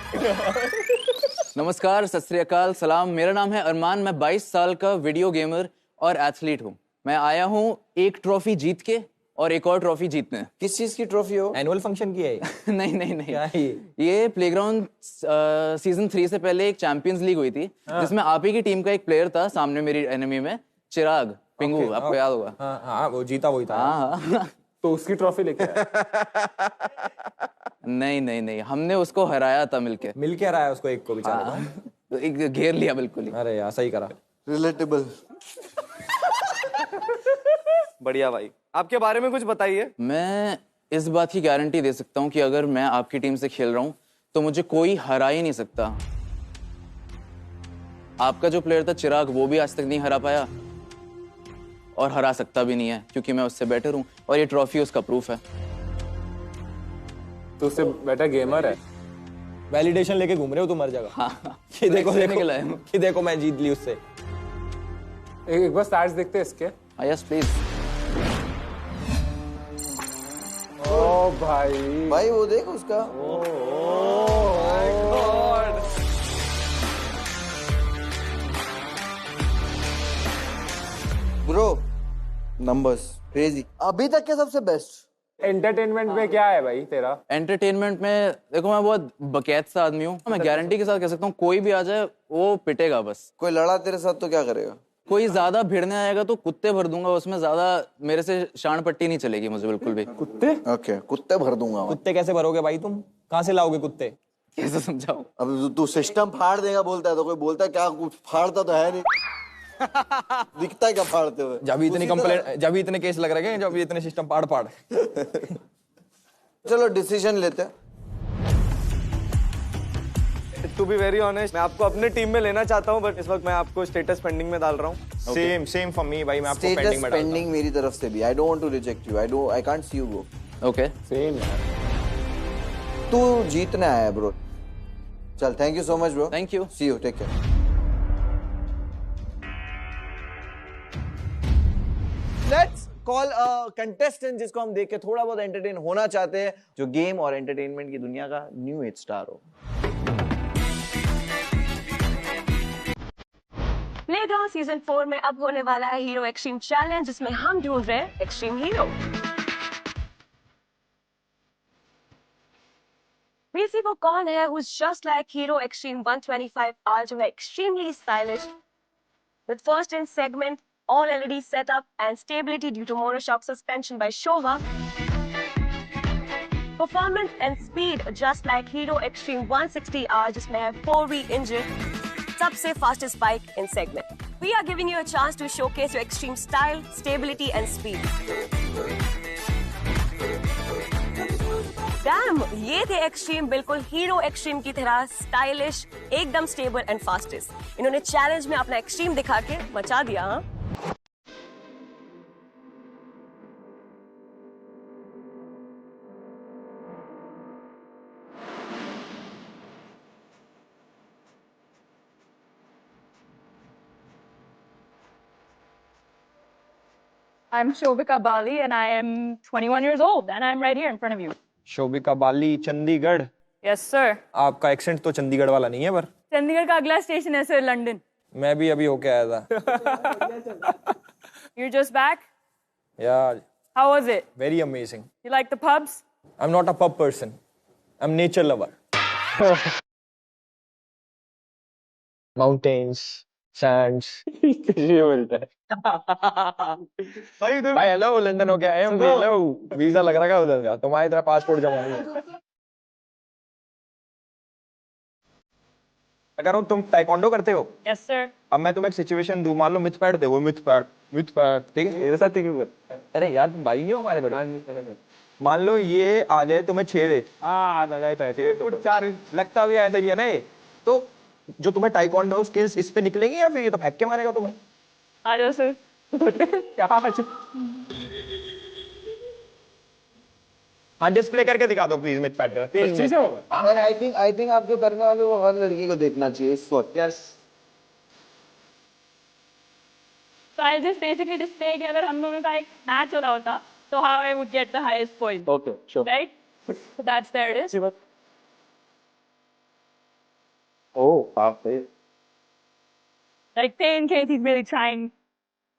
नमस्कार, सत श्री अकाल, सलाम। मेरा नाम है अरमान। मैं 22 साल का वीडियो गेमर और एथलीट हूँ। मैं आया हूँ एक ट्रॉफी जीत के और एक और ट्रॉफी जीतने। किस चीज की ट्रॉफी हो? एनुअल फंक्शन की है? नहीं। क्या है ये प्लेग्राउंड सीजन 3 से पहले एक चैंपियंस लीग हुई थी, जिसमें आप ही की टीम का एक प्लेयर था सामने मेरी एनिमी में, चिराग पिंगू, आपको याद होगा? हाँ, वो जीता वही था। हाँ। तो उसकी ट्रॉफी लेके आया। नहीं, हमने उसको हराया था मिलके। मिलके रहा है उसको एक को बेचारा। तो एक घेर लिया बिल्कुल ही। अरे यार, सही करा। रिलेटेबल। बढ़िया भाई, आपके बारे में कुछ बताइए। मैं इस बात की गारंटी दे सकता हूँ कि अगर मैं आपकी टीम से खेल रहा हूँ तो मुझे कोई हरा ही नहीं सकता। आपका जो प्लेयर था चिराग, वो भी आज तक नहीं हरा पाया और हरा सकता भी नहीं है, क्योंकि मैं उससे बेटर हूँ और ये ट्रॉफी उसका प्रूफ है। तो उससे बेटर गेमर है। वैलिडेशन लेके घूम रहे हो तुम हर जगह। हाँ। कि देखो मैं जीत ली उससे। एक बार स्टैट्स देखते हैं इसके। Yes please. ओ भाई वो देख उसका। Bro numbers crazy. अभी तक के सबसे बेस्ट। एंटरटेनमेंट में क्या है भाई तेरा? एंटरटेनमेंट में देखो, मैं बहुत बकैत सा आदमी हूँ। मैं गारंटी के साथ कह सकता हूँ कोई भी आ जाए वो पिटेगा बस। कोई लड़ा तेरे साथ तो क्या करेगा? कोई ज्यादा भिड़ने आएगा तो कुत्ते भर दूंगा उसमें, ज्यादा मेरे से शान पट्टी नहीं चलेगी मुझे बिल्कुल भी। कुत्ते? ओके, कुत्ते भर दूंगा। कुत्ते कैसे भरोगे भाई तुम? कहाँ से लाओगे कुत्ते? कैसे समझाऊं? अब तू सिस्टम फाड़ देगा बोलता है तो कोई बोलता है क्या? कुछ फाड़ता तो है नहीं। दिखता है क्या फाड़ते हुए? जब इतने केस लग रहे हैं, जब इतने सिस्टम पाड़। चलो डिसीजन लेते हैं। टू बी वेरी ऑनेस्ट, मैं आपको अपने टीम में लेना चाहता हूं, बट इस वक्त मैं आपको स्टेटस पेंडिंग में डाल रहा हूं। सेम फॉर मी भाई, मैं आपको स्टेटस पेंडिंग में डालता हूं। पेंडिंग मेरी तरफ से भी। I don't want to reject you. I can't see you go. Okay, same यार। तू जीतने आया है ब्रो। चल, thank you so much bro. Thank you. See you, take care. Let's call a contestant जिसको हम देख के थोड़ा बहुत एंटरटेन होना चाहते हैं, जो गेम और एंटरटेनमेंट की दुनिया का न्यू एज स्टार हो। प्लेग्राउंड सीजन 4 में अब होने वाला है हीरो एक्सट्रीम चैलेंज, जिसमें हम ढूंढ रहे हैं एक्सट्रीम हीरो। PC वो कौन है who's just like Hero Extreme 125R जो है extremely stylish with first in segment all LED setup and stability due to monoshock suspension by Showa. Performance and speed just like Hero Extreme 160R जिसमें है 4V engine, सबसे fastest bike in segment. We are giving you a chance to showcase your extreme style, stability and speed. Damn, ये थे extreme बिल्कुल hero extreme की तरह stylish, एकदम stable and fastest. इन्होंने चैलेंज में अपना एक्सट्रीम दिखा के मचा दिया। हाँ I'm Shobika Bali and I am 21 years old and I'm right here in front of you. Shobhika Bali, Chandigarh. Yes, sir. आपका एक्सेंट तो चंडीगढ़ वाला नहीं है पर। चंडीगढ़ का अगला स्टेशन है सर, लंदन। मैं भी अभी होके आया था। You're just back? Yeah. How was it? Very amazing. You like the pubs? I'm not a pub person. I'm nature lover. Mountains, sands. ये मिलता है। भाई हेलो, लंदन हो गया। हेलो, वीजा लग रहा है उधर का, तुम्हारी तरह पासपोर्ट जमा नहीं। अगर तुम ताइक्वांडो करते हो? Yes, sir. अब मैं तुम्हें एक सिचुएशन दूं, मान लो मिथ पैड दे, वो मिथ पैड, ठीक है? मेरे साथ क्यों कर? अरे यार तुम भाई ही हो हमारे बड़े। मान लो ये आ जाए तुम्हें छेड़े, चार लगता भी ऐसा ही है ना, तो जो तुम्हें ताइक्वांडो स्किल्स इस पे निकलेंगे या फिर ये तो फेंक के मारेगा तुम्हें? आ जाओ सर। हाँ डिस्प्ले करके दिखा दो please myth pad. I think आपके करने वाले वो हर लड़की को देखना चाहिए इस वक्त। Yes. So I'll just basically just say कि अगर हम लोगों का एक मैच हो रहा होता, तो how I would get the highest point. Okay, sure. Right? So that's there it is. Oh, halfway. Like say in case he's really trying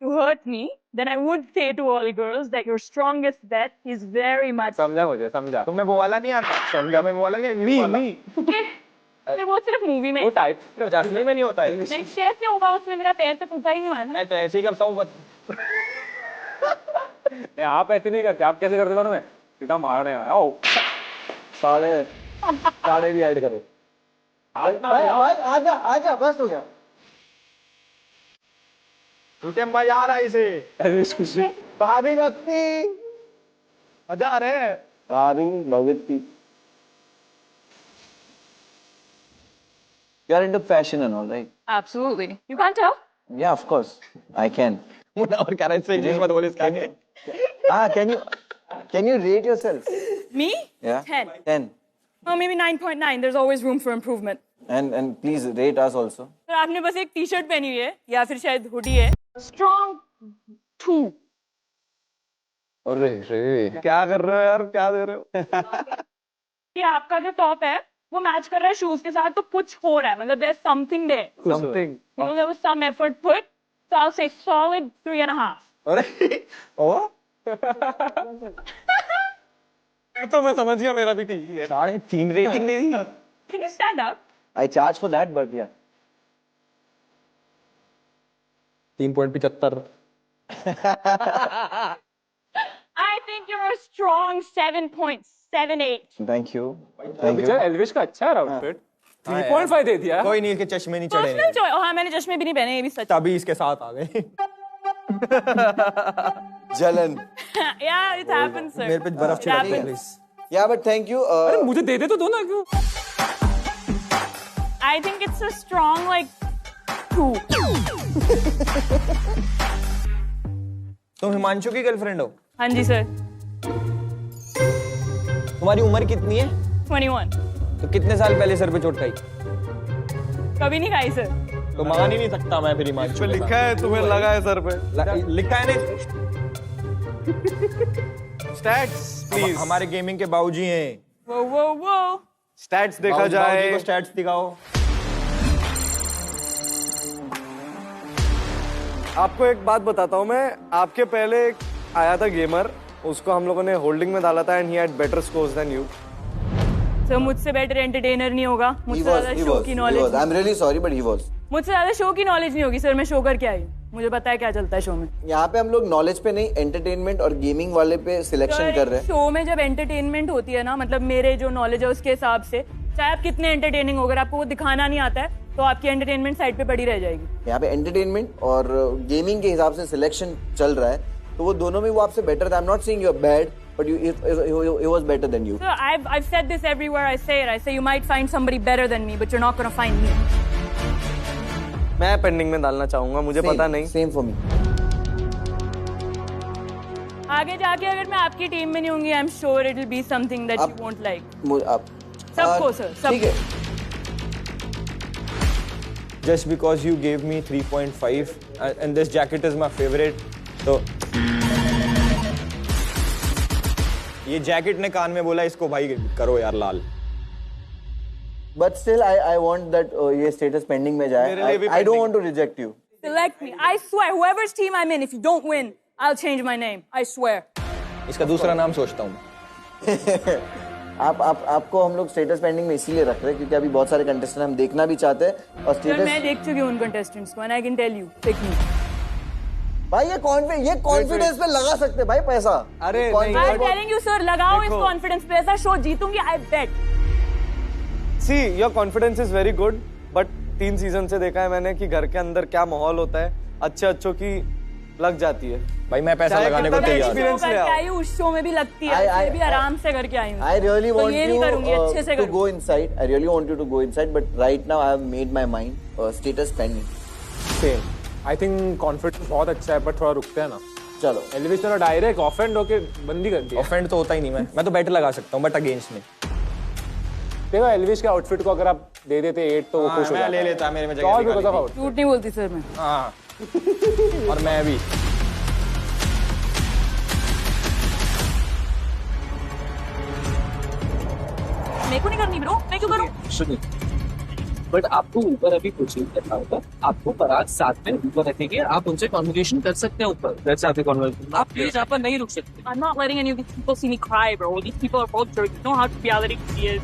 to hurt me, then I would say to all the girls that your strongest bet is very much. समझा मुझे, समझा। तुम्हें वो वाला नहीं आता? समझा मैं वो वाला नहीं। मी। फिर वो सिर्फ मूवी में। वो टाइप असली में नहीं होता है। नहीं कैसे होगा उसमें, मेरा पैर तो टूटा ही नहीं माना। मैं तो ऐसे ही करता हूँ। नहीं आप ऐसे नहीं करते, आप कैसे करते हो मैं? सीधा मारने आया। ओ साले भी ऐड करो। आजा बस हो गया। तुझे मजा आ रहा है इसे? भाभी भक्ति मजा आ रहा है। भाभी भक्ति। You are into fashion and all, right? Absolutely. You can't tell? Yeah, of course. I can. और क्या रहता है इंग्लिश में बोले इसका? Can you rate yourself? Me? Yeah. 10. 10. Oh, maybe 9.9. There's always room for improvement. And please rate us also. तो आपने बस एक टी-शर्ट पहनी हुई है या फिर शायद हुडी है। Strong 2. अरे रे क्या कर रहे हो यार, क्या दे रहे हो? ये आपका जो टॉप है वो मैच कर रहा है शूज के साथ, तो कुछ हो रहा है, मतलब there's something there. Something. You know, there was some effort put, so I'll say solid 3.5. अरे ओ तो मैं समझ गया, मेरा भी ठीक है। 3.5 rating they the. Can you stand up? I charge for that, but yeah. 3.75। I think you're a strong 7.78. Thank you. Thank you. Elvish का अच्छा है आउटफिट। 3.5 दे दिया। कोई नहीं, इसके चश्मे नहीं चढ़े। Personal choice. हाँ मैंने चश्मे भी नहीं पहने, ये भी सच। तभी इसके साथ आ गए। जलन। Yeah, it happens, sir. मेरे पे बर्फ It छिड़क दो happens. Please. Yeah, but thank you. अरे मुझे दे दे तो दो ना, क्यों? I think it's a strong like 2. तुम हिमांशु की गर्लफ्रेंड हो? हाँ जी सर। तुम्हारी उम्र कितनी है? 21. तो कितने साल पहले सर पे चोट खाई? कभी नहीं खाई सर। तो मान ही नहीं सकता मैं फिर हिमांशु पे लिखा है, तुम्हें लगा है सर पे। लिखा है नहीं। Stats please. हमारे गेमिंग के बाबूजी हैं। वो वो वो। स्टैट्स देखा जाए। को स्टैट्स दिखाओ। आपको एक बात बताता हूँ मैं, आपके पहले एक आया था गेमर, उसको हम लोगों ने होल्डिंग में डाला था and he had better scores than you. Sir मुझसे बेटर एंटरटेनर नहीं होगा, मुझसे ज्यादा शो की knowledge. I am really sorry but he was. मुझसे ज्यादा शो की नॉलेज नहीं होगी सर, मैं शो करके आई हूँ, मुझे पता है क्या चलता है शो में। यहाँ पे हम लोग नॉलेज पे नहीं, एंटरटेनमेंट और गेमिंग वाले पे सिलेक्शन कर रहे हैं। शो में जब एंटरटेनमेंट होती है ना, मतलब मेरे जो नॉलेज है उसके हिसाब से, चाहे आप कितने एंटरटेनिंग हो, अगर आपको वो दिखाना नहीं आता है तो आपकी एंटरटेनमेंट साइड पे पड़ी रह जाएगी। यहाँ पे एंटरटेनमेंट और गेमिंग के हिसाब से सिलेक्शन चल रहा है, तो वो दोनों में वो आपसे बेटर था। I am not saying you are bad, but he was better than you. Sir, I've said this everywhere I say it. I say you might find somebody better than me, but you're not going to find me. मैं pending में डालना चाहूंगा, मुझे पता नहीं। Same for me. आगे जाके अगर मैं आपकी टीम में नहीं होंगी, I'm sure it will be something that you won't like. सबको सर, ठीक है। Just because you gave me 3.5 and this jacket is my favorite, तो ये जैकेट ने कान में बोला इसको भाई करो यार लाल। But still I want that ये status pending में जाए। I don't want to reject you. Select me. I swear, whoever's team I'm in, if you don't win, I'll change my name. I swear. इसका दूसरा नाम सोचता हूँ। आपको हम लोग स्टेटस पेंडिंग में इसीलिए रख रहे हैं क्योंकि अभी बहुत सारे कंटेस्टेंट हम देखना भी चाहते हैं और स्टेटस मैं देख चुकी हूँ उन कंटेस्टेंट्स को and I can tell you, pick me. भाई ये कॉन्फिडेंस पे लगा सकते हैं भाई पैसा। अरे I'm telling you sir, लगाओ इस कॉन्फिडेंस पे, ऐसा show जीतूंगी, I bet. See, your confidence is very good, but 3 season से देखा है मैंने कि घर के अंदर क्या माहौल होता है, अच्छों की लग जाती है। भाई मैं पैसा लगाने को तैयार हूँ। उस शो में भी लगती है, फिर भी आराम से करके आई हूँ। I really want ये नहीं करूँगी, अच्छे से to go inside. I really want you to go inside, but right now I have made my mind. Status pending. Same. I think confidence बहुत अच्छा है, पर थोड़ा रुकते हैं ना। चलो। एल्विश ने डायरेक्ट ऑफेंड होके बंदी कर दी। ऑफेंड तो होता ही नहीं, मैं तो बेट लगा सकता हूँ, बट अगेंस्ट में। देखो एल्विश के आउटफिट को अगर आप दे देते 8 तो वो खुश हो जाता। ले लेता मेरे में जगह निकाली थी। झूठ नहीं बोलती सर मैं। हाँ। और मैं भी। मेरे को नहीं करनी ब्रो, मैं क्यों करूं? बट आपको ऊपर अभी कुछ नहीं करना होगा, आपको पराग साथ में ऊपर रखेंगे, आप उनसे कन्वर्सेशन कर सकते हैं ऊपर। दैट्स आपकी कन्वर्सेशन। आप प्लीज यहाँ पर नहीं रुक सकते। I'm not letting any of these people see me cry, bro. These people are both jerks. You know how reality is.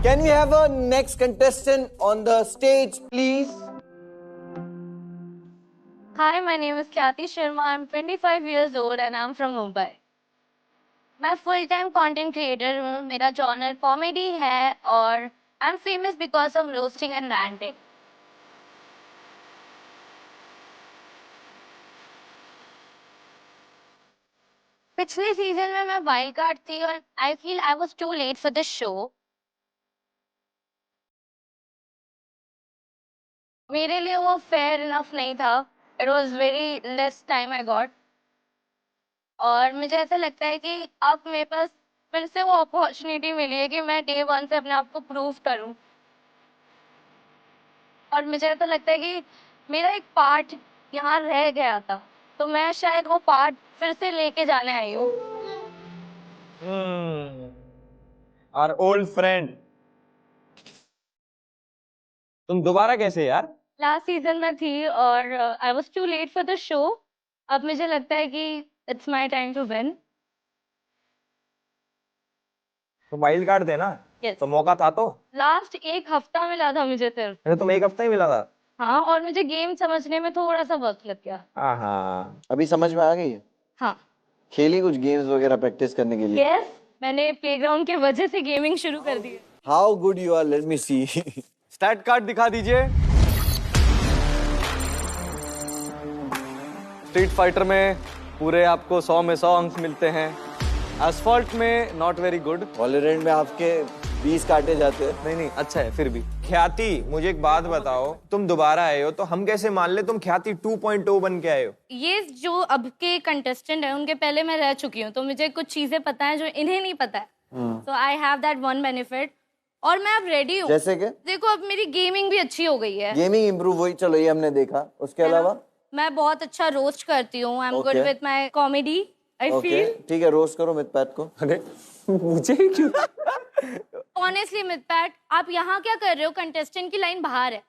Can we have a next contestant on the stage, please? Hi, my name is Khyati Sharma. I'm 25 years old and I'm from Mumbai. मैं full time content creator हूँ. मेरा genre comedy है और I'm famous because of roasting and ranting. पिछले season में मैं wild card थी और I feel I was too late for this show. मेरे लिए वो fair enough नहीं था. It was very less time I got. और मुझे ऐसा लगता है कि अब मेरे पास फिर से वो अपॉर्चुनिटी मिली है कि मैं day 1 से अपने आप को प्रूव करूं। और मुझे ऐसा लगता है कि मेरा एक पार्ट यहाँ रह गया था, तो मैं शायद वो पार्ट फिर से लेके जाने आई हूँ। Our old friend. तुम दोबारा कैसे यार? लास्ट सीजन में थी और I was too late for the show. अब मुझे लगता है कि it's my time to win. तो वाइल्ड कार्ड थे ना? Yes. तो मौका था तो? लास्ट 1 हफ्ता मिला था मुझे सिर्फ। अरे तुम्हें 1 हफ्ता ही मिला था? हाँ, और मुझे गेम समझने में थोड़ा सा वक्त लग गया। हाँ, अभी समझ में आ गई है? हाँ। खेली कुछ गेम्स वगैरह प्रैक्टिस करने के लिए? Yes, मैंने प्लेग्राउंड के वजह से गेमिंग शुरू कर दी। How good you are, let me see. Stat card दिखा दीजिए। स्ट्रीट फाइटर में पूरे आपको 100 में 100 अंक मिलते हैं। एसफॉल्ट में नॉट वेरी गुड। वॉलोरेंट में आपके 20 काटे जाते हैं। नहीं अच्छा है फिर भी। ख्याति, मुझे एक बात बताओ, तुम दोबारा आए हो तो हम कैसे मान ले तुम ख्याति 2.0 बन के आए हो? ये जो अब के कंटेस्टेंट है उनके पहले मैं रह चुकी हूँ, तो मुझे कुछ चीजें पता है जो इन्हें नहीं पता है। तो I have that one benefit और मैं अब रेडी हूँ। जैसे कि देखो अब मेरी गेमिंग भी अच्छी हो गई है। गेमिंग इम्प्रूव हुई, चलो ये हमने देखा। उसके अलावा मैं बहुत अच्छा रोस्ट करती हूँ। I am good with my comedy. I feel ठीक है, रोस्ट करो मित पैट को। अरे मुझे क्यों? ऑनेस्टली मिथपैट, आप यहाँ क्या कर रहे हो? कंटेस्टेंट की लाइन बाहर है।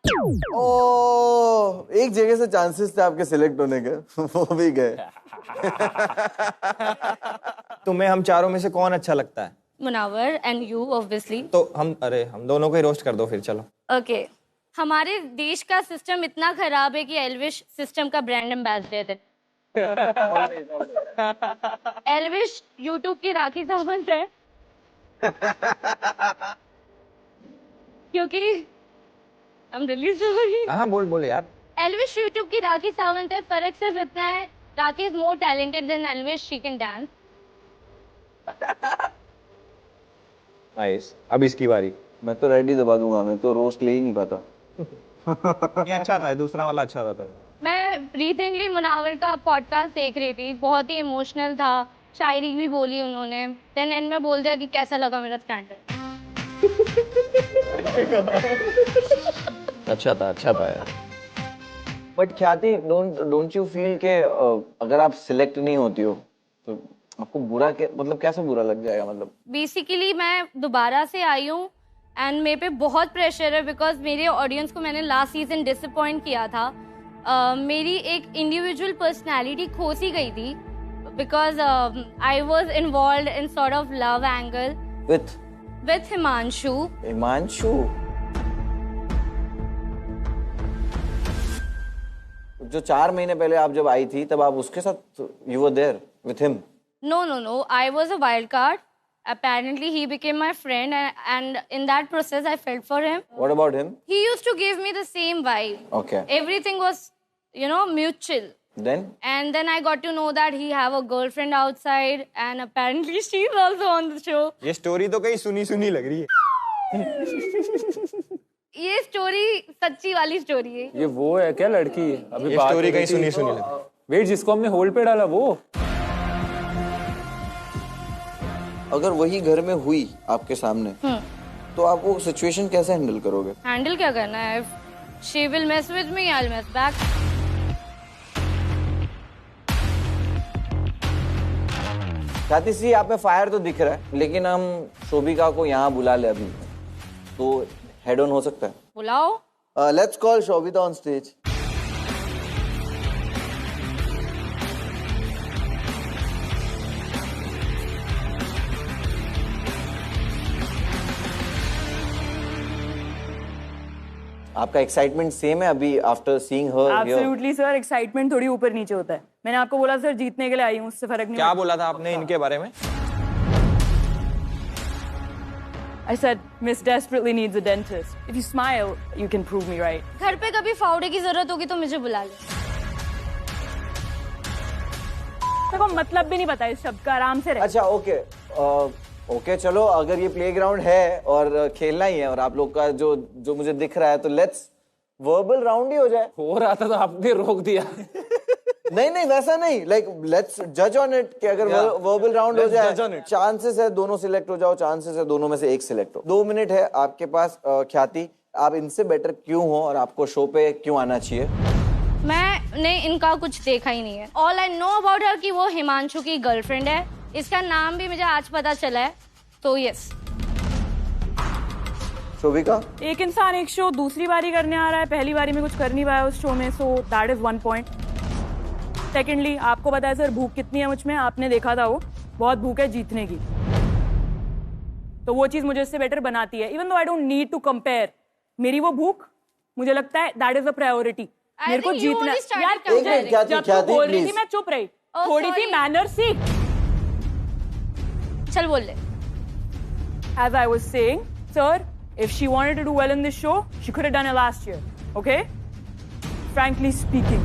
ओ, एक जगह से चांसेस थे आपके सिलेक्ट होने के, वो भी गए। तुम्हें हम चारों में से कौन अच्छा लगता है? Munawar and you obviously. तो हम दोनों को ही रोस्ट कर दो फिर, चलो। ओके, हमारे देश का सिस्टम इतना खराब है कि एल्विश सिस्टम का ब्रांड एम्बेसडर है। एल्विश यूट्यूब की राखी सावंत है। क्योंकि I'm really sorry. हाँ बोल यार। एल्विश यूट्यूब की राखी सावंत है। फर्क सिर्फ इतना है, राखी is more talented than Elvish, she can dance. Nice, अब इसकी बारी। मैं तो रेडी दबा दूंगा, मैं तो रोस्ट ले ही नहीं पाता। ये अच्छा था, दूसरा वाला अच्छा था। मैं रिसेंटली मुनावर का पॉडकास्ट देख रही थी, बहुत ही इमोशनल था, शायरी भी बोली उन्होंने। देन एंड में बोल दिया कि कैसा लगा मेरा स्टैंडर्ड। अच्छा था यार। बट ख्याति, डोंट यू फील के अगर आप सिलेक्ट नहीं होती हो तो आपको बुरा मतलब कैसे बुरा लग जाएगा? मतलब बेसिकली मैं दोबारा से आई हूँ एंड मेरे पे बहुत प्रेशर है, बिकॉज मेरे ऑडियंस को मैंने लास्ट सीजन डिसअपॉइंट किया था। मेरी एक इंडिविजुअल पर्सनैलिटी खो सी गई थी, because I was involve in sort of love angle with Himanshu. जो 4 महीने पहले आप जब आई थी तब आप उसके साथ you were there with him? No. I was a wild card. Apparently, he became my friend, and in that process, I felt for him. What about him? He used to give me the same vibe. Okay. Everything was, mutual. Then? And then I got to know that he have a girlfriend outside, and apparently she's also on the show. ये story तो कहीं सुनी लग रही है। ये story सच्ची वाली स्टोरी है। ये वो है क्या लड़की? अभी ये स्टोरी कहीं सुनी लग रही है। वेट, जिसको हमने होल्ड पे डाला वो? अगर वही घर में हुई आपके सामने तो आप वो सिचुएशन कैसे हैंडल करोगे? हैंडल क्या करना है? She will mess with me, I'll mess back. ख्याति सी, आप में फायर तो दिख रहा है, लेकिन हम शोभिका को यहाँ बुला ले अभी, तो हेड ऑन हो सकता है। बुलाओ। Let's call Shobhita on stage. आपका एक्साइटमेंट सेम है अभी after seeing her? Absolutely sir, excitement थोड़ी ऊपर नीचे होता है। मैंने आपको बोला सर, जीतने के लिए आई हूँ, उससे फर्क नहीं। क्या बोला था आपने इनके बारे में? I said Miss desperately needs a dentist. If you smile, you can prove me right. घर पे कभी फावड़े की जरूरत होगी तो मुझे बुला ले। देखो मतलब भी नहीं पता इस शब्द का, आराम से रहे। अच्छा ओके चलो, अगर ये प्लेग्राउंड है और खेलना ही है और आप लोग का जो मुझे दिख रहा है, तो लेट्स वर्बल राउंड ही हो जाए। हो रहा था तो आपने रोक दिया। नहीं वैसा नहीं, लाइक लेट्स जज ऑन इट कि अगर वर्बल राउंड हो जाए, चांसेस है दोनों सिलेक्ट हो जाओ, चांसेस है दोनों में से एक सिलेक्ट हो। 2 मिनट है आपके पास। ख्याति, आप इनसे बेटर क्यों हो और आपको शो पे क्यों आना चाहिए? मैंने इनका कुछ देखा ही नहीं है। All I know about her कि वो हिमांशु की गर्लफ्रेंड है। इसका नाम भी मुझे आज पता चला है, तो यस। शोभिका, एक इंसान एक शो दूसरी बारी करने आ रहा है, पहली बारी में कुछ कर नहीं पाया उस शो में, so that is 1 point. Secondly, आपको पता है सर भूख कितनी है मुझ में, आपने देखा था वो बहुत भूख है जीतने की, तो वो चीज मुझे इससे बेटर बनाती है। Even though I don't need to compare, मेरी वो भूख मुझे लगता है दैट इज अ प्रायोरिटी। मेरे को जीतना। यार जब तू बोल रही थी मैं चुप रही, थोड़ी सी मैनर सीख। चल बोल ले। As I was saying, sir, if she wanted to do well in this show, she could have done it last year. Okay? Frankly speaking.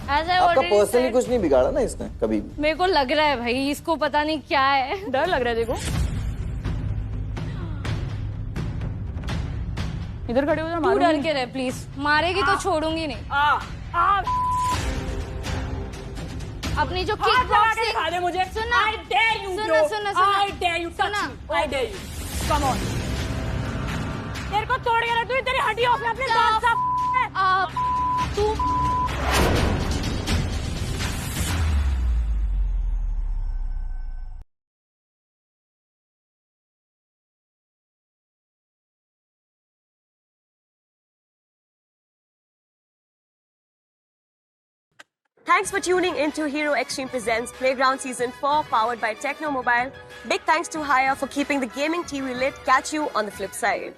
आपका पर्सनली कुछ नहीं बिगाड़ा ना इसने कभी भी? मेरे को लग रहा है भाई, इसको पता नहीं क्या है। डर लग रहा है देखो। इधर खड़े हो जा, तू डर के रह प्लीज, मारेगी तो छोड़ूंगी नहीं। अपनी जो किक बॉक्सिंग दिखा दे मुझे। सुन, I dare you, bro. I dare you, touch me. I dare you. Come on. तेरे को तोड़ के रख दूं, तेरी हड्डियों में अपने दांत साफ। तू Thanks for tuning in to Hero Extreme Presents Playground Season 4, powered by Techno Mobile. Big thanks to Haya for keeping the gaming TV lit. Catch you on the flip side.